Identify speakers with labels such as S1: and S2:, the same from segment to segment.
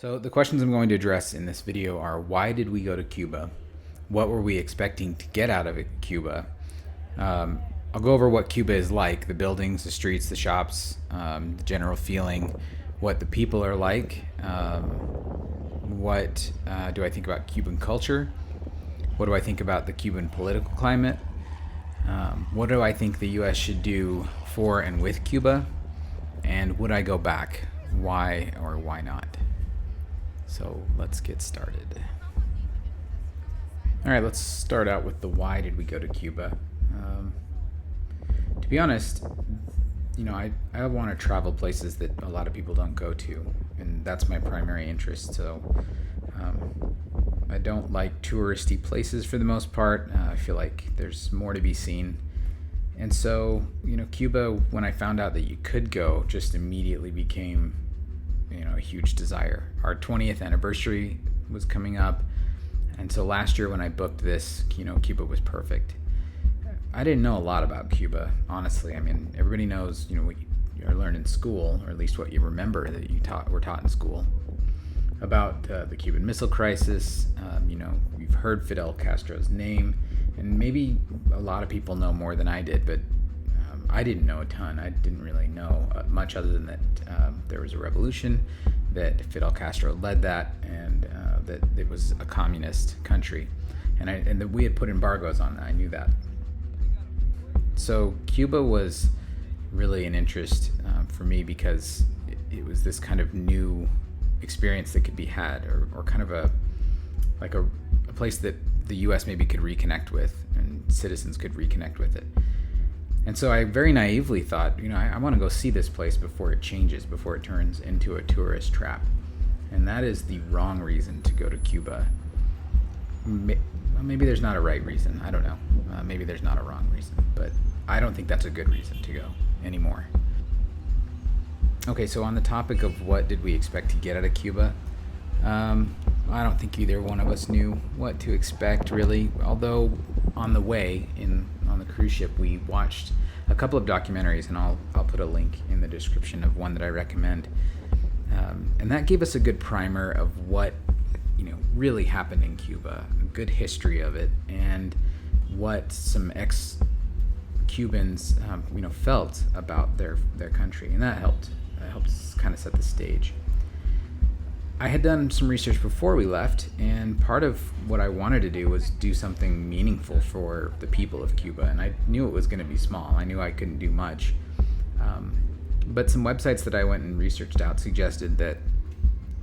S1: So the questions I'm going to address in this video are: why did we go to Cuba? What were we expecting to get out of Cuba? I'll go over what Cuba is like: the buildings, the streets, the shops, the general feeling, what the people are like, what do I think about Cuban culture, what do I think about the Cuban political climate, what do I think the U.S. should do for and with Cuba, and would I go back? Why or why not? So let's get started. All right, let's start out with the why did we go to Cuba. To be honest, I want to travel places that a lot of people don't go to, and that's my primary interest. So I don't like touristy places for the most part. I feel like there's more to be seen. And so, Cuba, when I found out that you could go, just immediately became, a huge desire. Our 20th anniversary was coming up. And so last year when I booked this, Cuba was perfect. I didn't know a lot about Cuba, honestly. I mean, everybody knows, what you learned in school, or at least what you remember that were taught in school about the Cuban Missile Crisis. You've heard Fidel Castro's name, and maybe a lot of people know more than I did, but I didn't know a ton. I didn't really know much other than that there was a revolution, that Fidel Castro led that, and that it was a communist country, and that we had put embargoes on that. I knew that. So Cuba was really an interest for me because it was this kind of new experience that could be had, or kind of a place that the U.S. maybe could reconnect with, and citizens could reconnect with it. And so I very naively thought, I want to go see this place before it changes, before it turns into a tourist trap. And that is the wrong reason to go to Cuba. Maybe there's not a right reason. I don't know. Maybe there's not a wrong reason. But I don't think that's a good reason to go anymore. Okay, so on the topic of what did we expect to get out of Cuba, I don't think either one of us knew what to expect, really. Although on the way on the cruise ship, we watched a couple of documentaries, and I'll put a link in the description of one that I recommend. And that gave us a good primer of what really happened in Cuba, a good history of it, and what some ex-Cubans felt about their country, and that helped. That helped kind of set the stage. I had done some research before we left, and part of what I wanted to do was do something meaningful for the people of Cuba, and I knew it was going to be small. I knew I couldn't do much. But some websites that I went and researched out suggested that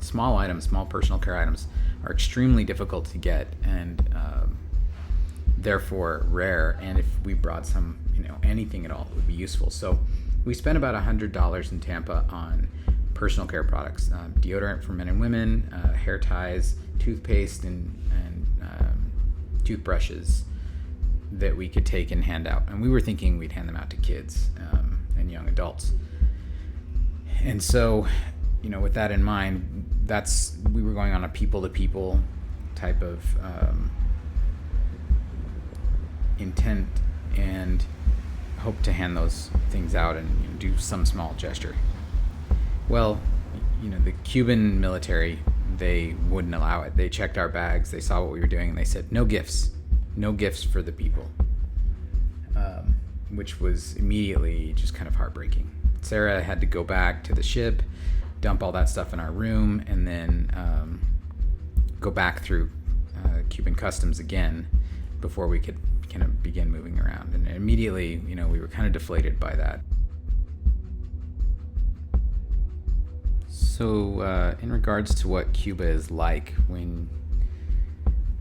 S1: small personal care items, are extremely difficult to get, and therefore rare, and if we brought some, anything at all, it would be useful. So we spent about $100 in Tampa on personal care products, deodorant for men and women, hair ties, toothpaste, and toothbrushes that we could take and hand out. And we were thinking we'd hand them out to kids and young adults. And so, with that in mind, we were going on a people-to-people type of intent, and hope to hand those things out and do some small gesture. Well, the Cuban military, they wouldn't allow it. They checked our bags, they saw what we were doing, and they said, no gifts for the people, which was immediately just kind of heartbreaking. Sarah had to go back to the ship, dump all that stuff in our room, and then go back through Cuban customs again before we could kind of begin moving around. And immediately, we were kind of deflated by that. So in regards to what Cuba is like, when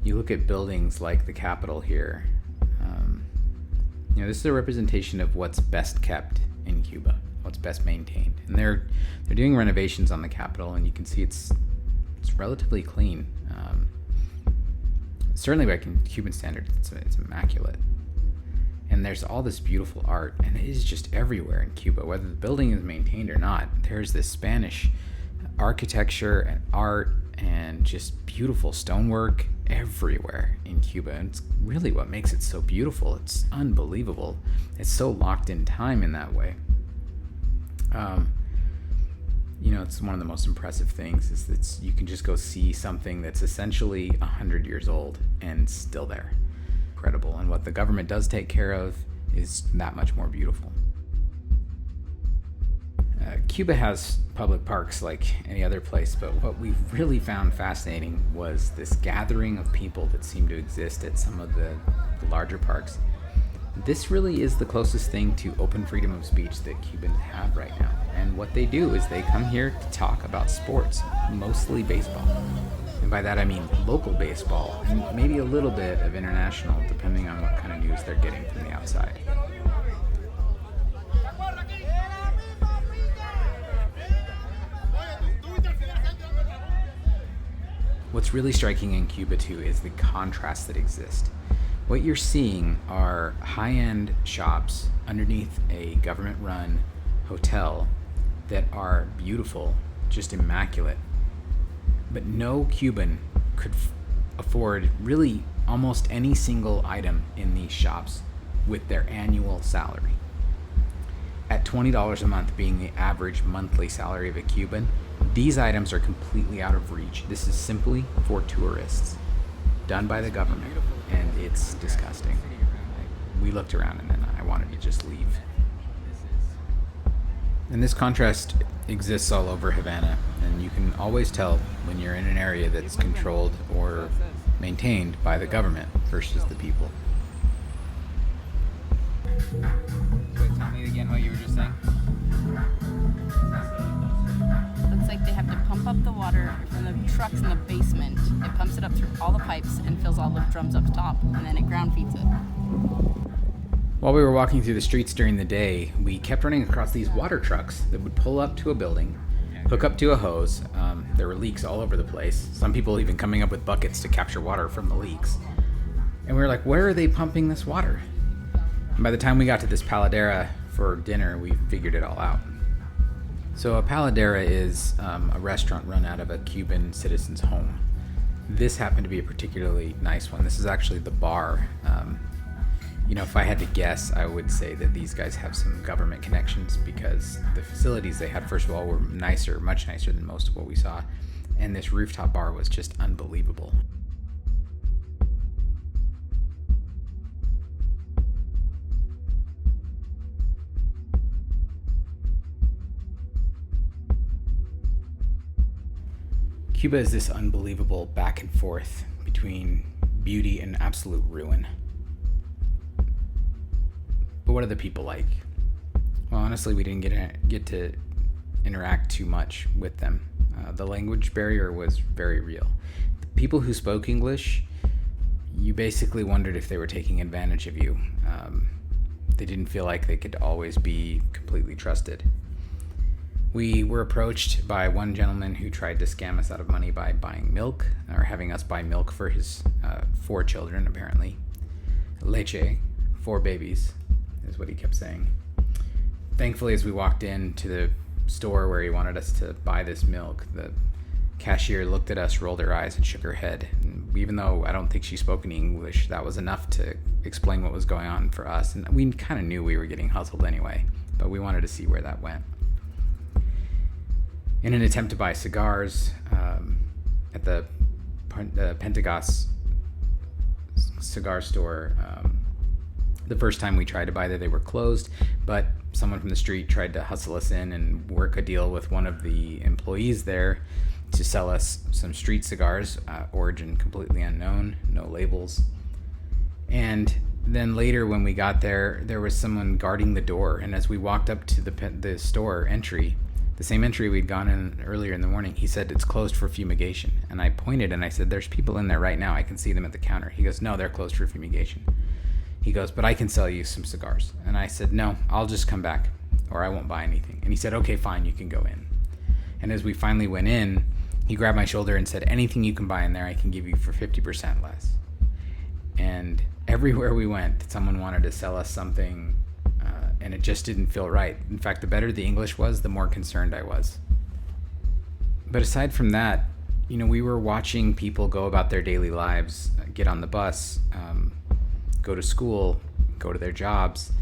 S1: you look at buildings like the Capitol here, this is a representation of what's best kept in Cuba, what's best maintained. And they're doing renovations on the Capitol, and you can see it's relatively clean. Certainly by Cuban standards, it's immaculate. And there's all this beautiful art, and it is just everywhere in Cuba, whether the building is maintained or not. There's this Spanish architecture and art and just beautiful stonework everywhere in Cuba. And it's really what makes it so beautiful. It's unbelievable. It's so locked in time in that way. it's one of the most impressive things is that you can just go see something that's essentially 100 years old and still there. Incredible. And what the government does take care of is that much more beautiful. Cuba has public parks like any other place, but what we really found fascinating was this gathering of people that seem to exist at some of the larger parks. This really is the closest thing to open freedom of speech that Cubans have right now. And what they do is they come here to talk about sports, mostly baseball. And by that I mean local baseball, and maybe a little bit of international, depending on what kind of news they're getting from the outside. What's really striking in Cuba too is the contrast that exists. What you're seeing are high-end shops underneath a government-run hotel that are beautiful, just immaculate. But no Cuban could afford really almost any single item in these shops with their annual salary. At $20 a month being the average monthly salary of a Cuban, these items are completely out of reach. This is simply for tourists, done by the government, and it's disgusting. We looked around and then I wanted to just leave. And this contrast exists all over Havana, and you can always tell when you're in an area that's controlled or maintained by the government versus the people. Wait, tell me again what you were just saying.
S2: Looks like they have to pump up the water from the trucks in the basement. It pumps it up through all the pipes and fills all the drums up top, and then it ground feeds it.
S1: While we were walking through the streets during the day, we kept running across these water trucks that would pull up to a building, hook up to a hose. There were leaks all over the place. Some people even coming up with buckets to capture water from the leaks. And we were like, where are they pumping this water? And by the time we got to this paladera for dinner, we figured it all out. So a paladera is a restaurant run out of a Cuban citizen's home. This happened to be a particularly nice one. This is actually the bar. If I had to guess, I would say that these guys have some government connections because the facilities they had, first of all, were nicer, much nicer than most of what we saw. And this rooftop bar was just unbelievable. Cuba is this unbelievable back and forth between beauty and absolute ruin. But what are the people like? Well, honestly, we didn't get to interact too much with them. The language barrier was very real. The people who spoke English, you basically wondered if they were taking advantage of you. They didn't feel like they could always be completely trusted. We were approached by one gentleman who tried to scam us out of money by buying milk, or having us buy milk for his 4 children, apparently. Leche, 4 babies, is what he kept saying. Thankfully, as we walked into the store where he wanted us to buy this milk, the cashier looked at us, rolled her eyes, and shook her head. And even though I don't think she spoke any English, that was enough to explain what was going on for us. And we kind of knew we were getting hustled anyway, but we wanted to see where that went. In an attempt to buy cigars at the Pentagas cigar store, the first time we tried to buy there, they were closed, but someone from the street tried to hustle us in and work a deal with one of the employees there to sell us some street cigars, origin completely unknown, no labels. And then later when we got there, there was someone guarding the door, and as we walked up to the store entry, the same entry we'd gone in earlier in the morning, he said, it's closed for fumigation. And I pointed and I said, there's people in there right now. I can see them at the counter. He goes, no, they're closed for fumigation. He goes, but I can sell you some cigars. And I said, no, I'll just come back or I won't buy anything. And he said, okay, fine, you can go in. And as we finally went in, he grabbed my shoulder and said, anything you can buy in there, I can give you for 50% less. And everywhere we went, someone wanted to sell us something, and it just didn't feel right. In fact, the better the English was, the more concerned I was. But aside from that, we were watching people go about their daily lives, get on the bus, go to school, go to their jobs,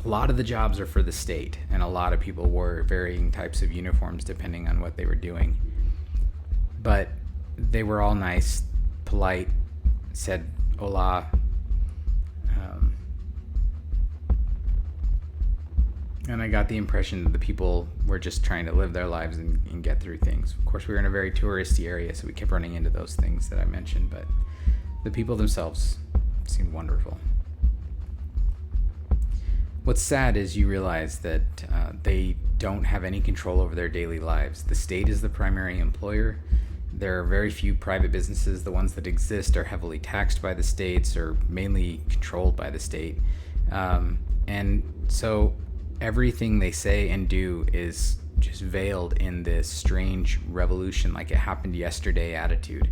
S1: a lot of the jobs are for the state, and a lot of people wore varying types of uniforms depending on what they were doing. But they were all nice, polite, said hola. And I got the impression that the people were just trying to live their lives and get through things. Of course, we were in a very touristy area, so we kept running into those things that I mentioned, but the people themselves seemed wonderful. What's sad is you realize that they don't have any control over their daily lives. The state is the primary employer. There are very few private businesses. The ones that exist are heavily taxed by the states or mainly controlled by the state. And so everything they say and do is just veiled in this strange revolution, like it happened yesterday attitude.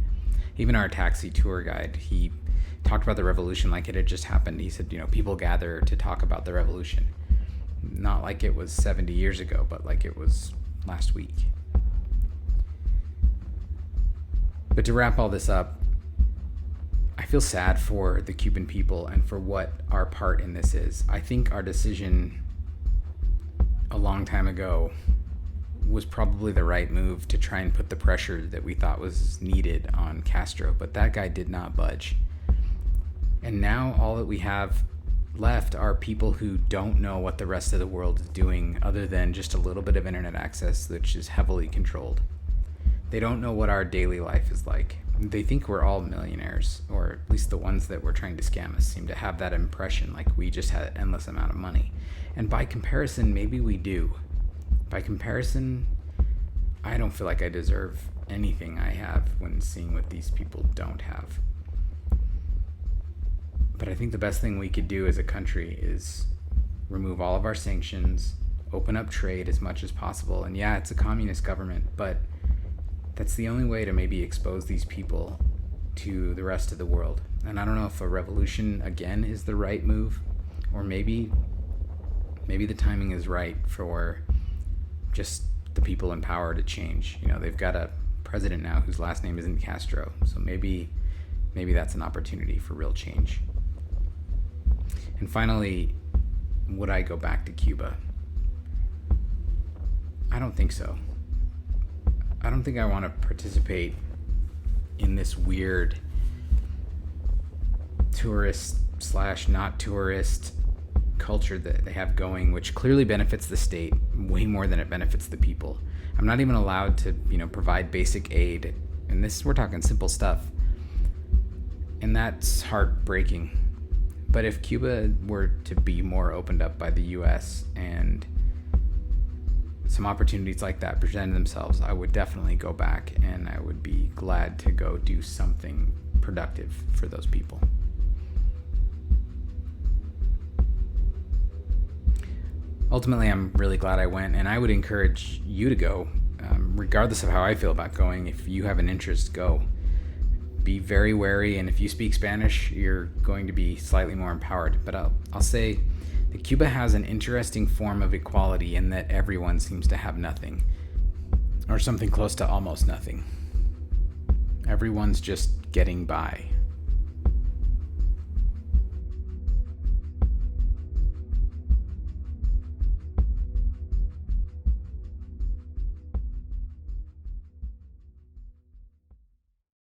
S1: Even our taxi tour guide, he talked about the revolution like it had just happened. He said, people gather to talk about the revolution. Not like it was 70 years ago, but like it was last week. But to wrap all this up, I feel sad for the Cuban people and for what our part in this is. I think our decision a long time ago was probably the right move to try and put the pressure that we thought was needed on Castro, but that guy did not budge. And now all that we have left are people who don't know what the rest of the world is doing other than just a little bit of internet access, which is heavily controlled. They don't know what our daily life is like. They think we're all millionaires, or at least the ones that were trying to scam us seem to have that impression, like we just had an endless amount of money. And by comparison, maybe we do. By comparison, I don't feel like I deserve anything I have when seeing what these people don't have. But I think the best thing we could do as a country is remove all of our sanctions, open up trade as much as possible. And yeah, it's a communist government, but that's the only way to maybe expose these people to the rest of the world. And I don't know if a revolution again is the right move, or maybe the timing is right for just the people in power to change. They've got a president now whose last name isn't Castro, so maybe that's an opportunity for real change. And finally, would I go back to Cuba? I don't think so. I don't think I want to participate in this weird tourist / not tourist culture that they have going, which clearly benefits the state way more than it benefits the people. I'm not even allowed to, provide basic aid. And we're talking simple stuff. And that's heartbreaking. But if Cuba were to be more opened up by the US and some opportunities like that presented themselves, I would definitely go back, and I would be glad to go do something productive for those people. Ultimately, I'm really glad I went, and I would encourage you to go, regardless of how I feel about going. If you have an interest, go. Be very wary, and if you speak Spanish, you're going to be slightly more empowered. But I'll say that Cuba has an interesting form of equality in that everyone seems to have nothing, or something close to almost nothing. Everyone's just getting by.